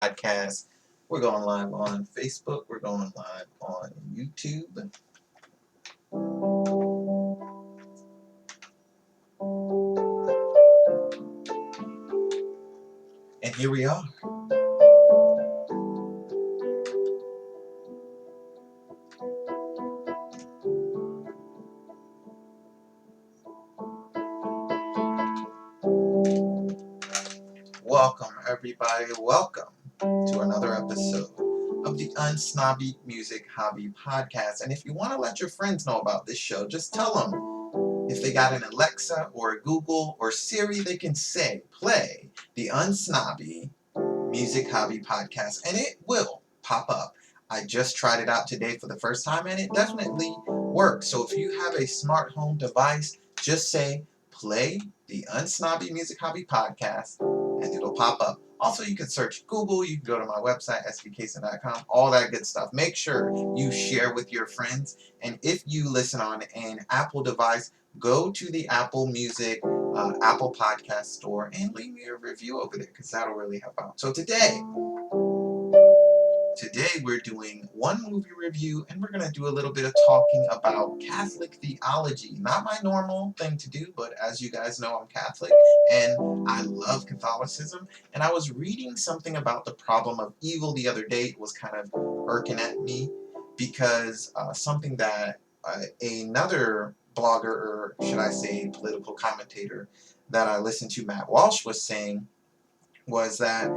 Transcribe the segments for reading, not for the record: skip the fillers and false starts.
Podcast. We're going live on Facebook. We're going live on YouTube. And here we are. Welcome, everybody. Welcome to another episode of the Unsnobby Music Hobby Podcast. And if you want to let your friends know about this show, just tell them if they got an Alexa or a Google or Siri, they can say, play the Unsnobby Music Hobby Podcast, and it will pop up. I just tried it out today for the first time, and it definitely works. So if you have a smart home device, just say, play the Unsnobby Music Hobby Podcast, and it'll pop up. Also, you can search Google, you can go to my website, svkson.com, all that good stuff. Make sure you share with your friends, and if you listen on an Apple device, go to the Apple Music Apple Podcast Store and leave me a review over there because that'll really help out. So today we're doing one movie review and we're going to do a little bit of talking about Catholic theology. Not my normal thing to do, but as you guys know, I'm Catholic and I love Catholicism. And I was reading something about the problem of evil the other day. It was kind of irking at me because something that another blogger, or should I say political commentator that I listened to, Matt Walsh, was saying was that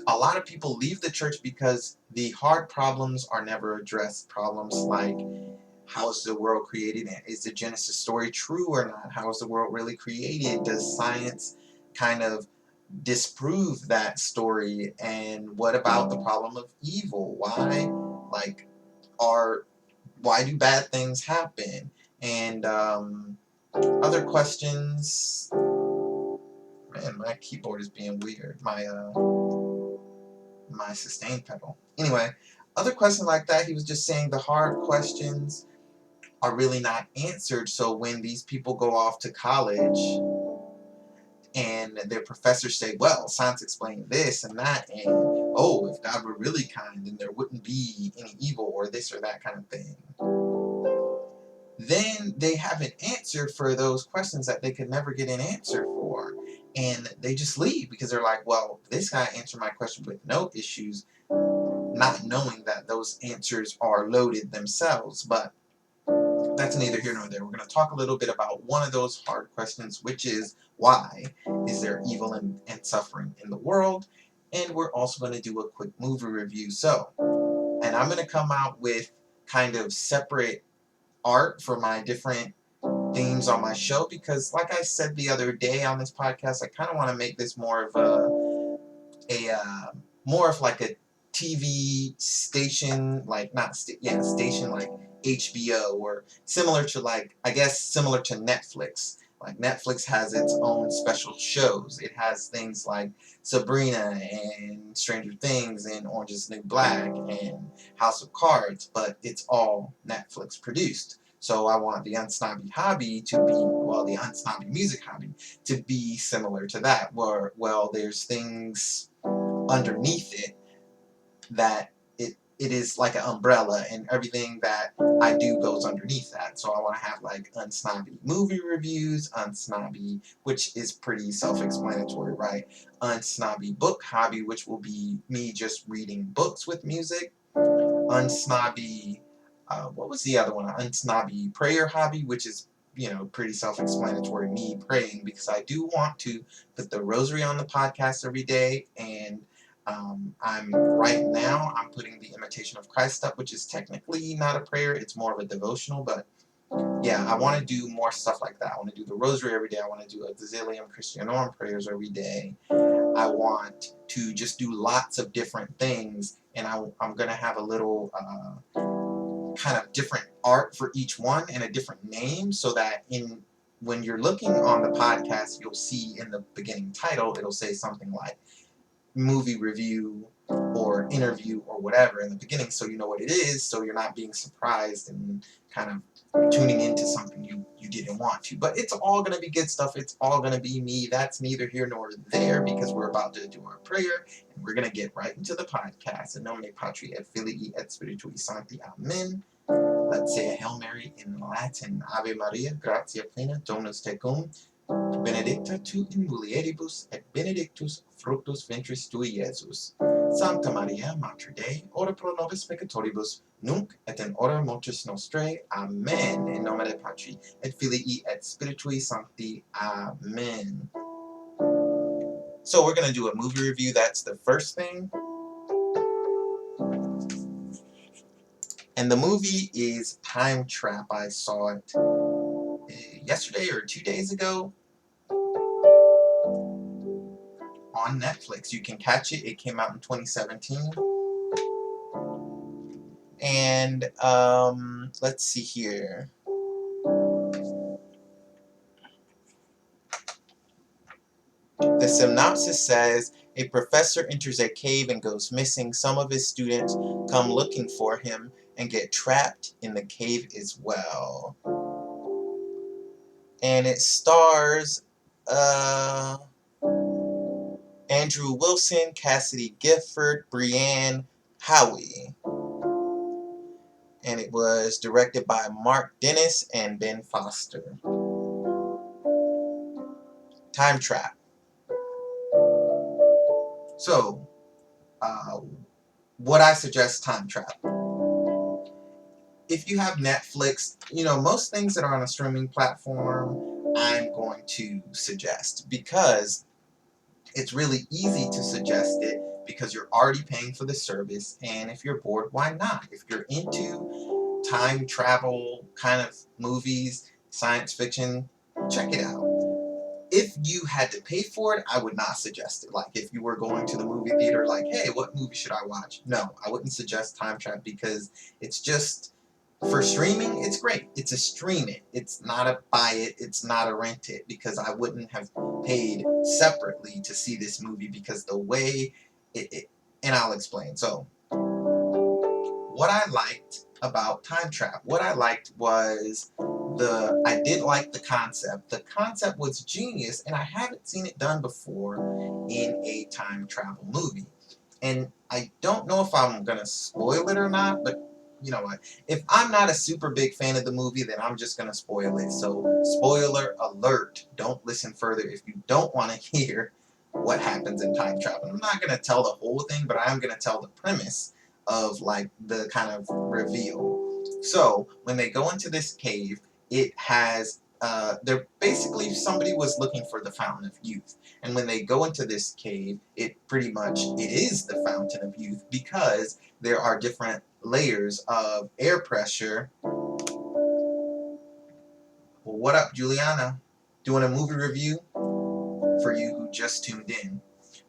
a lot of people leave the church because the hard problems are never addressed. Problems like, how is the world created? Is the Genesis story true or not? How is the world really created? Does science kind of disprove that story? And what about the problem of evil? Why do bad things happen? And other questions. Man, my keyboard is being weird. My sustain pedal. Anyway, other questions like that. He was just saying the hard questions are really not answered. So when these people go off to college and their professors say, well, science explained this and that, and oh, if God were really kind, then there wouldn't be any evil or this or that kind of thing, then they have an answer for those questions that they could never get an answer for. And they just leave because they're like, well, this guy answered my question with no issues, not knowing that those answers are loaded themselves. But that's neither here nor there. We're going to talk a little bit about one of those hard questions, which is, why is there evil and suffering in the world? And we're also going to do a quick movie review. And I'm going to come out with kind of separate art for my different themes on my show because, like I said the other day on this podcast, I kind of want to make this more of more of like a TV station, like not station like HBO, or similar to, like, I guess similar to Netflix. Like Netflix has its own special shows. It has things like Sabrina and Stranger Things and Orange is the New Black and House of Cards, but it's all Netflix produced. So I want the Unsnobby Hobby to be, well, the Unsnobby Music Hobby to be similar to that, where, well, there's things underneath it that it is like an umbrella, and everything that I do goes underneath that. So I want to have like Unsnobby movie reviews, Unsnobby, which is pretty self-explanatory, right? Unsnobby book hobby, which will be me just reading books with music. Unsnobby, what was the other one? Unsnobby prayer hobby, which is, pretty self-explanatory, me praying, because I do want to put the rosary on the podcast every day, and I'm putting the Imitation of Christ up, which is technically not a prayer, it's more of a devotional, but yeah, I want to do more stuff like that. I want to do the rosary every day. I want to do a Gazillium Christianorum prayers every day. I want to just do lots of different things, and I'm going to have a little kind of different art for each one and a different name, so that when you're looking on the podcast, you'll see in the beginning title, it'll say something like movie review or interview or whatever in the beginning, so you know what it is, so you're not being surprised and kind of tuning into something you didn't want to. But it's all going to be good stuff. It's all going to be me. That's neither here nor there, because we're about to do our prayer, and we're going to get right into the podcast. In nomine Patri et Filii et Spiritui Sancti. Amen. Let's say a Hail Mary in Latin. Ave Maria, gratia plena, Dominus tecum, benedicta tu in mulieribus, et benedictus fructus ventris tui, Iesus. Sancta Maria, Mater Dei, ora pro nobis peccatoribus, nunc et in hora mortis nostrae. Amen. In nomine Patri, et Filii, et Spiritui Sancti. Amen. So we're going to do a movie review. That's the first thing. And the movie is Time Trap. I saw it yesterday or 2 days ago on Netflix. You can catch it. It came out in 2017. And let's see here. The synopsis says, a professor enters a cave and goes missing. Some of his students come looking for him and get trapped in the cave as well. And it stars Andrew Wilson, Cassidy Gifford, Brianne Howie. And it was directed by Mark Dennis and Ben Foster. Time Trap. So, what I suggest Time Trap. If you have Netflix, you know, most things that are on a streaming platform, I'm going to suggest, because it's really easy to suggest it because you're already paying for the service, and if you're bored, why not? If you're into time travel kind of movies, science fiction, check it out. If you had to pay for it, I would not suggest it. Like, if you were going to the movie theater, like, hey, what movie should I watch? No, I wouldn't suggest Time Trap, because it's just, for streaming, it's great. It's a stream it. It's not a buy it. It's not a rent it, because I wouldn't have paid separately to see this movie, because the way and I'll explain. So, what I liked about Time Trap, what I liked was I did like the concept. The concept was genius, and I haven't seen it done before in a time travel movie. And I don't know if I'm going to spoil it or not, but you know what? If I'm not a super big fan of the movie, then I'm just going to spoil it. So, spoiler alert. Don't listen further if you don't want to hear what happens in time travel. I'm not going to tell the whole thing, but I am going to tell the premise of, like, the kind of reveal. So, when they go into this cave, it has, they're basically, somebody was looking for the Fountain of Youth. And when they go into this cave, it is the Fountain of Youth, because there are different layers of air pressure. Well, what up, Juliana? Doing a movie review for you who just tuned in.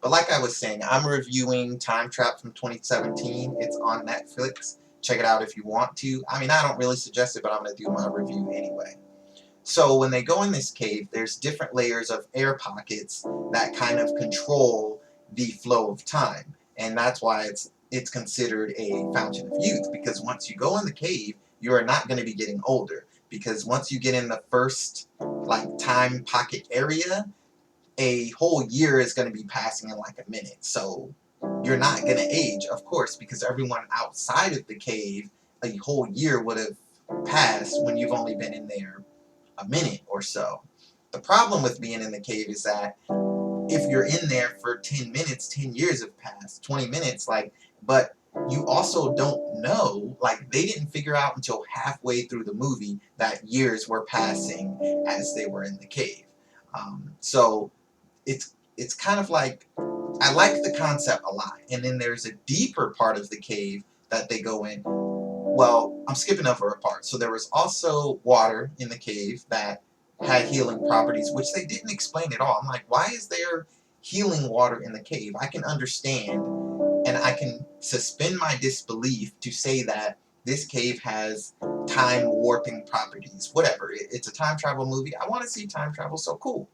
But like I was saying, I'm reviewing Time Trap from 2017. It's on Netflix. Check it out if you want to. I mean, I don't really suggest it, but I'm going to do my review anyway. So when they go in this cave, there's different layers of air pockets that kind of control the flow of time. And that's why it's considered a fountain of youth, because once you go in the cave, you are not going to be getting older. Because once you get in the first, like, time pocket area, a whole year is going to be passing in like a minute. So you're not going to age, of course, because everyone outside of the cave, a whole year would have passed when you've only been in there a minute or so. The problem with being in the cave is that if you're in there for 10 minutes, 10 years have passed, 20 minutes, like, but you also don't know, like, they didn't figure out until halfway through the movie that years were passing as they were in the cave. So it's kind of like, I like the concept a lot. And then there's a deeper part of the cave that they go in. Well, I'm skipping over a part. So there was also water in the cave that had healing properties, which they didn't explain at all. I'm like, why is there healing water in the cave? I can understand, and I can suspend my disbelief to say that this cave has time warping properties. Whatever. It's a time travel movie. I want to see time travel, so cool.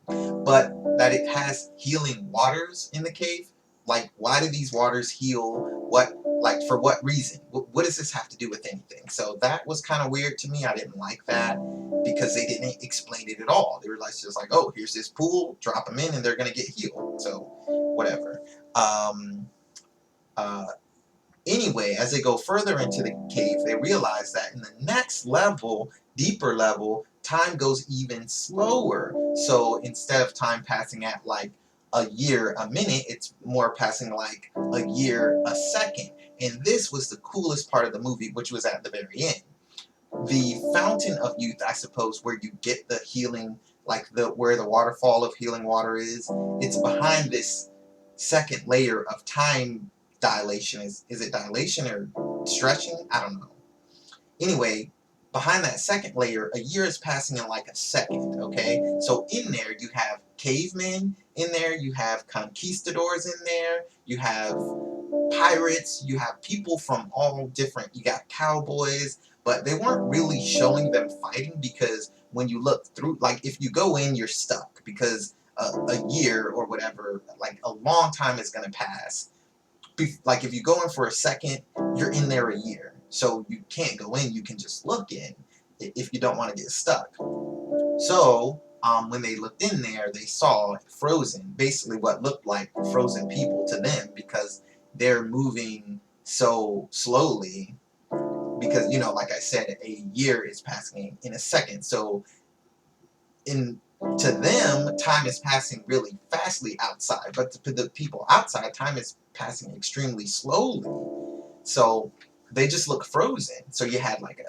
But that it has healing waters in the cave, Like, why do these waters heal? What, like, for what reason? What does this have to do with anything? So that was kind of weird to me. I didn't like that because they didn't explain it at all. They were like, just like, oh, here's this pool, drop them in, and they're gonna get healed. So whatever. Um, uh, Anyway, as they go further into the cave, they realize that in the next level, deeper level, time goes even slower. So instead of time passing at like a year a minute, it's more passing like a year a second. And this was the coolest part of the movie, which was at the very end. The fountain of youth, I suppose, where you get the healing, like the where the waterfall of healing water is, it's behind this second layer of time dilation. Is it dilation or stretching? I don't know. Anyway, behind that second layer, a year is passing in like a second, okay? So in there, you have cavemen in there, you have conquistadors in there, you have pirates, you have people from all different, you got cowboys, but they weren't really showing them fighting because when you look through, like if you go in, you're stuck because a year or whatever, like a long time is going to pass. Like if you go in for a second, you're in there a year. So you can't go in, you can just look in if you don't want to get stuck. So when they looked in there, they saw frozen, basically what looked like frozen people to them because they're moving so slowly. Because, you know, like I said, a year is passing in a second. So in to them, time is passing really fastly outside. But to the people outside, time is passing extremely slowly. So they just look frozen. So you had like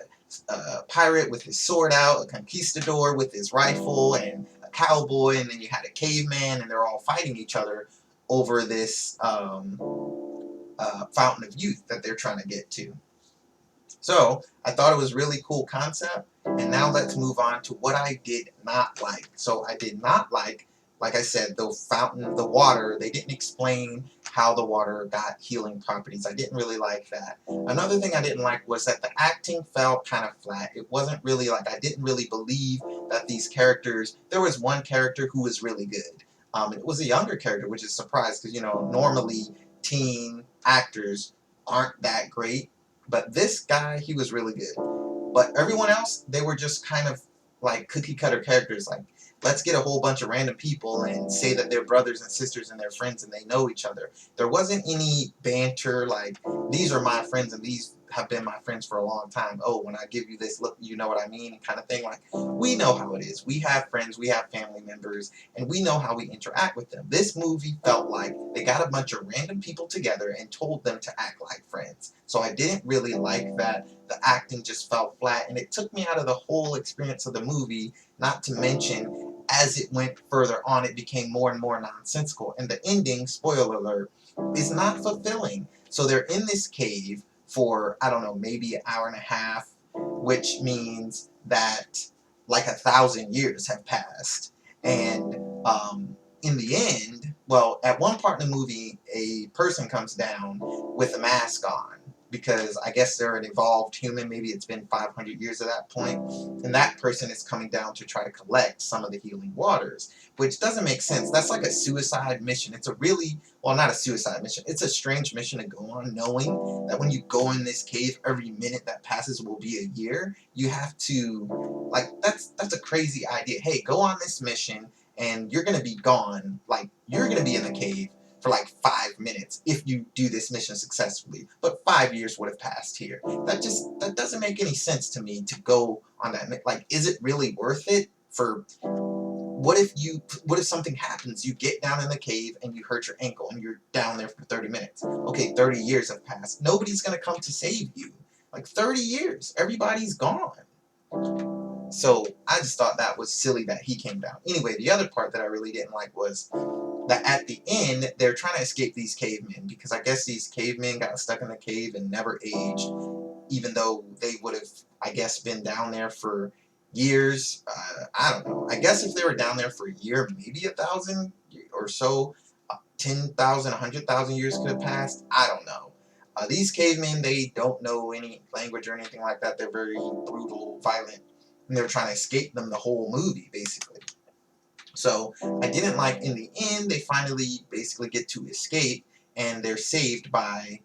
a pirate with his sword out, a conquistador with his rifle, and a cowboy, and then you had a caveman, and they're all fighting each other over this fountain of youth that they're trying to get to. So I thought it was really cool concept. And now let's move on to what I did not like. So I did not like I said, the fountain, the water, they didn't explain how the water got healing properties. I didn't really like that. Another thing I didn't like was that the acting fell kind of flat. It wasn't really like, I didn't really believe that these characters, there was one character who was really good. It was a younger character, which is a surprise because, you know, normally teen actors aren't that great. But this guy, he was really good. But everyone else, they were just kind of like cookie cutter characters. Like, let's get a whole bunch of random people and say that they're brothers and sisters and they're friends and they know each other. There wasn't any banter like, these are my friends and these have been my friends for a long time. Oh, when I give you this, look, you know what I mean? Kind of thing. Like, we know how it is. We have friends, we have family members, and we know how we interact with them. This movie felt like they got a bunch of random people together and told them to act like friends. So I didn't really like that. The acting just fell flat, and it took me out of the whole experience of the movie, not to mention, as it went further on, it became more and more nonsensical. And the ending, spoiler alert, is not fulfilling. So they're in this cave for, I don't know, maybe an hour and a half, which means that like 1,000 years have passed. And in the end, well, at one part in the movie, a person comes down with a mask on because I guess they're an evolved human. Maybe it's been 500 years at that point. And that person is coming down to try to collect some of the healing waters, which doesn't make sense. That's like a suicide mission. It's a really, well, not a suicide mission. It's a strange mission to go on, knowing that when you go in this cave, every minute that passes will be a year. You have to, like, that's a crazy idea. Hey, go on this mission and you're going to be gone. Like, you're going to be in the cave for like 5 minutes if you do this mission successfully. But 5 years would have passed here. That doesn't make any sense to me to go on that. Like, is it really worth it for, what if something happens, you get down in the cave and you hurt your ankle and you're down there for 30 minutes. Okay, 30 years have passed. Nobody's going to come to save you. Like 30 years, everybody's gone. So I just thought that was silly that he came down. Anyway, the other part that I really didn't like was that at the end, they're trying to escape these cavemen because I guess these cavemen got stuck in the cave and never aged, even though they would have, I guess, been down there for years. I don't know. I guess if they were down there for a year, maybe 1,000 or so, 10,000, 100,000 years could have passed. I don't know. These cavemen, they don't know any language or anything like that. They're very brutal, violent, and they were trying to escape them the whole movie, basically. So I didn't like, in the end, they finally basically get to escape, and they're saved by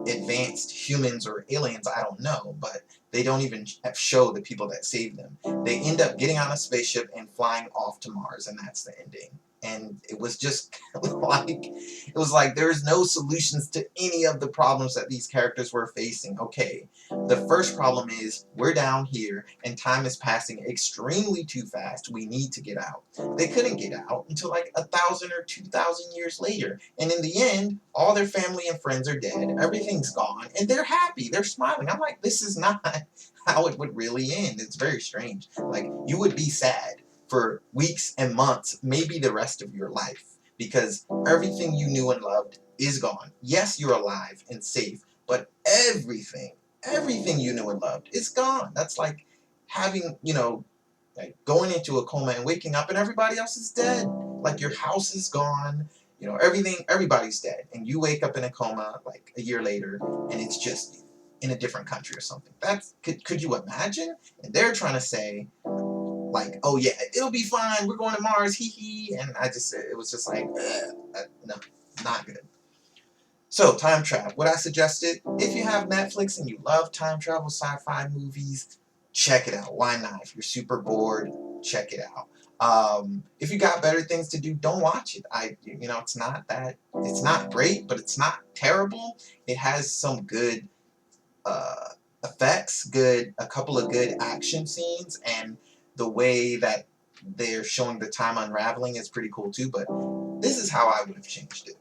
advanced humans or aliens, I don't know, but they don't even show the people that saved them. They end up getting on a spaceship and flying off to Mars, and that's the ending. And it was just like there's no solutions to any of the problems that these characters were facing. Okay, the first problem is we're down here and time is passing extremely too fast. We need to get out. They couldn't get out until like 1,000 or 2,000 years later. And in the end, all their family and friends are dead. Everything's gone. And they're happy. They're smiling. I'm like, this is not how it would really end. It's very strange. Like, you would be sad for weeks and months, maybe the rest of your life, because everything you knew and loved is gone. Yes, you're alive and safe, but everything you knew and loved is gone. That's like having, like going into a coma and waking up and everybody else is dead. Like your house is gone, everybody's dead. And you wake up in a coma like a year later and it's just you in a different country or something. Could you imagine? And they're trying to say, like, oh yeah, it'll be fine, we're going to Mars, hee hee. And it was just like, no, not good. So, time travel. What I suggested, if you have Netflix and you love time travel sci-fi movies, check it out. Why not? If you're super bored, check it out. If you got better things to do, don't watch it. It's not great, but it's not terrible. It has some good effects, a couple of good action scenes, and the way that they're showing the time unraveling is pretty cool too. But this is how I would have changed it.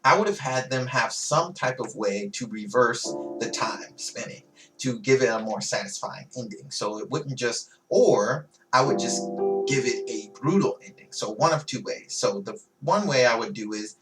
I would have had them have some type of way to reverse the time spinning to give it a more satisfying ending. So it wouldn't just, or I would just give it a brutal ending. So one of two ways. So the one way I would do is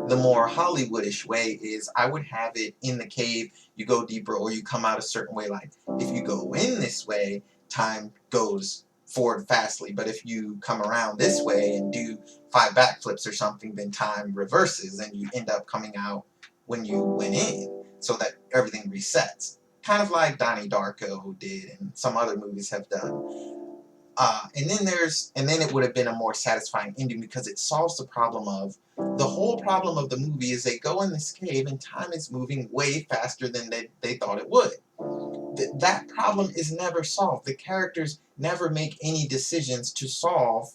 the more Hollywoodish way is I would have it in the cave, you go deeper or you come out a certain way. Like if you go in this way, time goes forward fastly, but if you come around this way and do 5 backflips or something, then time reverses and you end up coming out when you went in, so that everything resets. Kind of like Donnie Darko did and some other movies have done. And then it would have been a more satisfying ending because it solves the problem of, the whole problem of the movie is they go in this cave and time is moving way faster than they thought it would. That problem is never solved. The characters never make any decisions to solve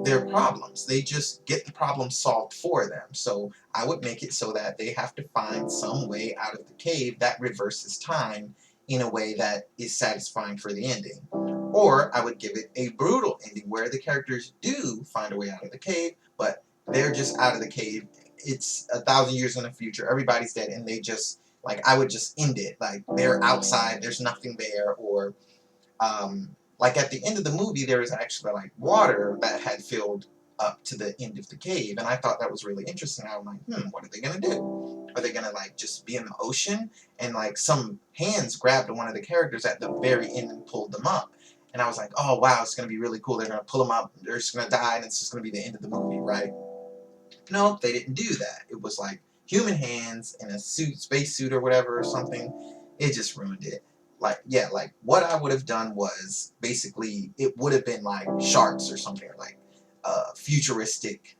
their problems. They just get the problem solved for them. So I would make it so that they have to find some way out of the cave that reverses time in a way that is satisfying for the ending. Or I would give it a brutal ending where the characters do find a way out of the cave, but they're just out of the cave. It's 1,000 years in the future. Everybody's dead, and they just, like, I would just end it. Like, they're outside. There's nothing there. Or, like, at the end of the movie, there was actually, like, water that had filled up to the end of the cave. And I thought that was really interesting. I was like, what are they going to do? Are they going to, like, just be in the ocean? And, like, some hands grabbed one of the characters at the very end and pulled them up. And I was like, oh, wow, it's going to be really cool. They're going to pull them up. They're just going to die, and it's just going to be the end of the movie, right? Nope, they didn't do that. It was like human hands in a suit, space suit or whatever or something. It just ruined it. Like, yeah, like what I would have done was basically it would have been like sharks or something, or like futuristic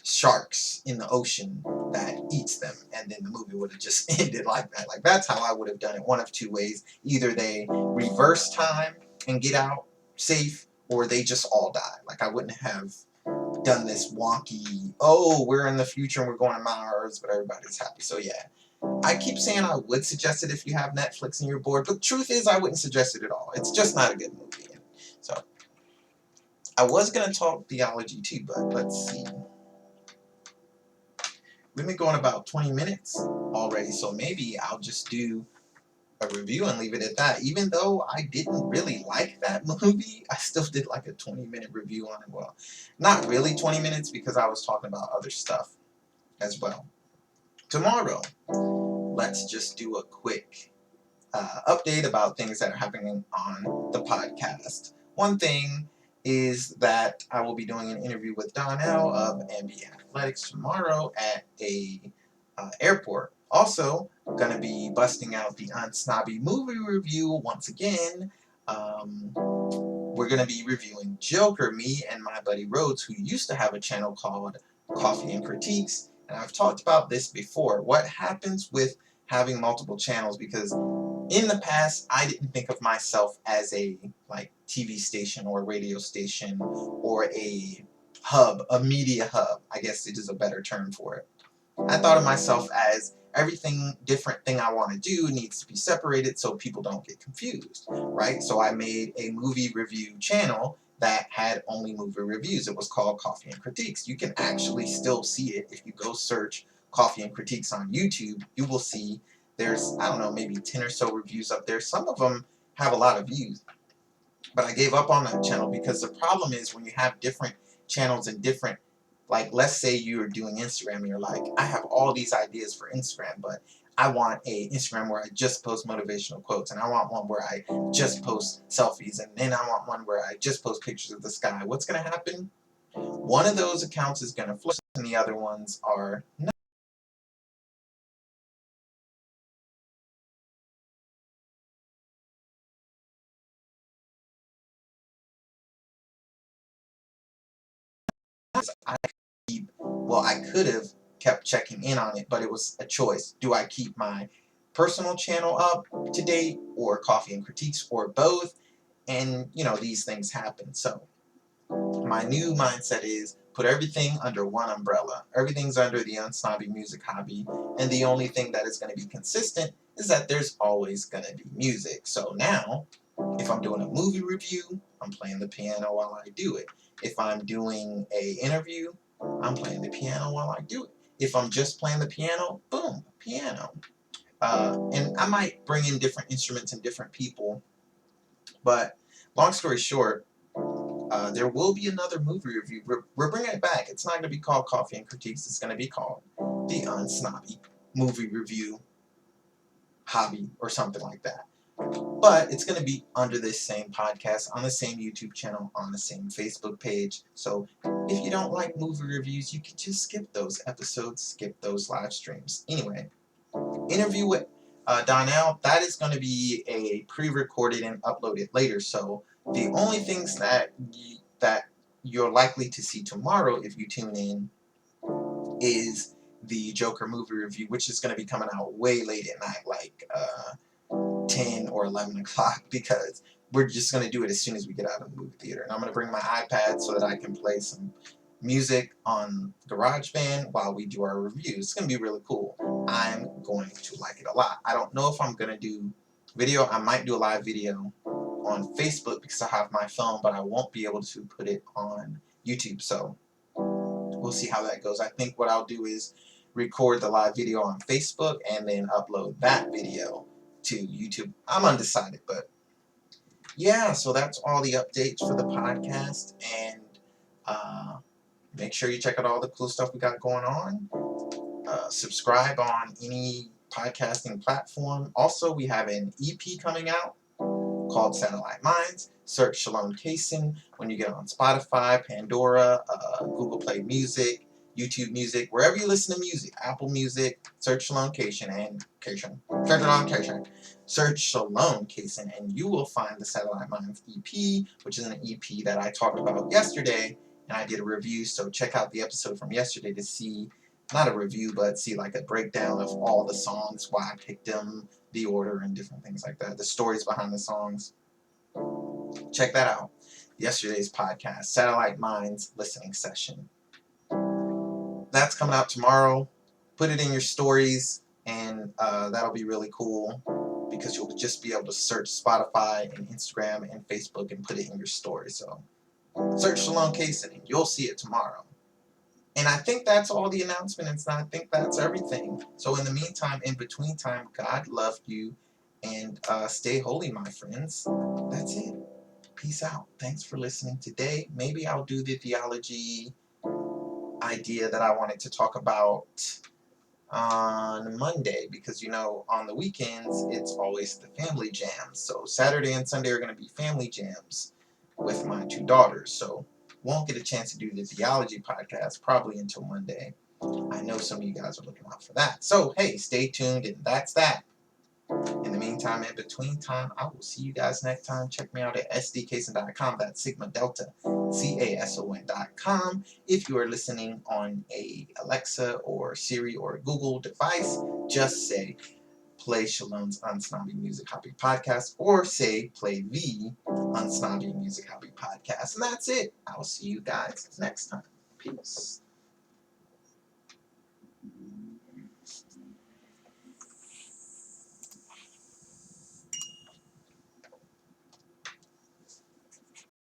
sharks in the ocean that eats them, and then the movie would have just ended like that. Like, that's how I would have done it. One of two ways. Either they reverse time and get out safe, or they just all die. Like, I wouldn't have done this wonky, oh, we're in the future and we're going to Mars, but everybody's happy. So yeah, I keep saying I would suggest it if you have Netflix and you're bored, but the truth is I wouldn't suggest it at all. It's just not a good movie. So I was going to talk theology too, but let's see. We've been going about 20 minutes already, so maybe I'll just do a review and leave it at that. Even though I didn't really like that movie, I still did like a 20-minute review on it. Well, not really 20 minutes because I was talking about other stuff as well. Tomorrow, let's just do a quick update about things that are happening on the podcast. One thing is that I will be doing an interview with Donnell of NBA Athletics tomorrow at a airport. Also, going to be busting out the Unsnobby movie review once again. We're going to be reviewing Joker, me and my buddy Rhodes, who used to have a channel called Coffee and Critiques. And I've talked about this before. What happens with having multiple channels? Because in the past, I didn't think of myself as a like TV station or radio station or a hub, a media hub. I guess it is a better term for it. I thought of myself as everything different thing I want to do needs to be separated so people don't get confused, right? So I made a movie review channel that had only movie reviews. It was called Coffee and Critiques. You can actually still see it if you go search Coffee and Critiques on YouTube. You will see there's, I don't know, maybe 10 or so reviews up there. Some of them have a lot of views. But I gave up on that channel because the problem is when you have different channels and different, like let's say you're doing Instagram and you're like, I have all these ideas for Instagram, but I want a Instagram where I just post motivational quotes, and I want one where I just post selfies, and then I want one where I just post pictures of the sky. What's going to happen? One of those accounts is going to flourish and the other ones are not. I well, I could have kept checking in on it, but it was a choice. Do I keep my personal channel up to date, or Coffee and Critiques, or both? And, you know, these things happen. So my new mindset is put everything under one umbrella. Everything's under the Unsnobby Music Hobby, and the only thing that is going to be consistent is that there's always going to be music. So now, if I'm doing a movie review, I'm playing the piano while I do it. If I'm doing a interview, I'm playing the piano while I do it. If I'm just playing the piano, boom, piano. And I might bring in different instruments and different people, but long story short, there will be another movie review. We're bringing it back. It's not going to be called Coffee and Critiques. It's going to be called the Unsnobby Movie Review Hobby or something like that. But it's going to be under this same podcast, on the same YouTube channel, on the same Facebook page. So if you don't like movie reviews, you can just skip those episodes, skip those live streams. Anyway, interview with Donnell, that is going to be a pre-recorded and uploaded later. So the only things that you're likely to see tomorrow if you tune in is the Joker movie review, which is going to be coming out way late at night, like 10 or 11 o'clock, because we're just going to do it as soon as we get out of the movie theater. And I'm going to bring my iPad so that I can play some music on GarageBand while we do our reviews. It's going to be really cool. I'm going to like it a lot. I don't know if I'm going to do video. I might do a live video on Facebook because I have my phone, but I won't be able to put it on YouTube. So we'll see how that goes. I think what I'll do is record the live video on Facebook and then upload that video to YouTube. I'm undecided, but yeah, so that's all the updates for the podcast, and make sure you check out all the cool stuff we got going on. Subscribe on any podcasting platform. Also, we have an EP coming out called Satellite Minds. Search Shalom Kaysen when you get on Spotify, Pandora, Google Play Music, YouTube Music, wherever you listen to music, Apple Music. Search Shalom Kaysen and search Shalom Kaysen, and you will find the Satellite Minds EP, which is an EP that I talked about yesterday, and I did a review. So check out the episode from yesterday to see, not a review, but see like a breakdown of all the songs, why I picked them, the order, and different things like that, the stories behind the songs. Check that out. Yesterday's podcast, Satellite Minds Listening Session. That's coming out tomorrow. Put it in your stories, and that'll be really cool because you'll just be able to search Spotify and Instagram and Facebook and put it in your story. So search Shalom Kaysen and you'll see it tomorrow. And I think that's all the announcements, and I think that's everything. So in the meantime, in between time, God love you, and stay holy, my friends. That's it. Peace out. Thanks for listening today. Maybe I'll do the theology idea that I wanted to talk about on Monday, because, you know, on the weekends, it's always the family jams. So Saturday and Sunday are going to be family jams with my two daughters. So won't get a chance to do the theology podcast probably until Monday. I know some of you guys are looking out for that. So, hey, stay tuned, and that's that. In the meantime, in between time, I will see you guys next time. Check me out at sdcason.com. That's Sigma Delta CASON.com. If you are listening on a Alexa or Siri or Google device, just say play Shalom's Unsnobby Music Hobby Podcast, or say play the Unsnobby Music Hobby Podcast. And that's it. I will see you guys next time. Peace.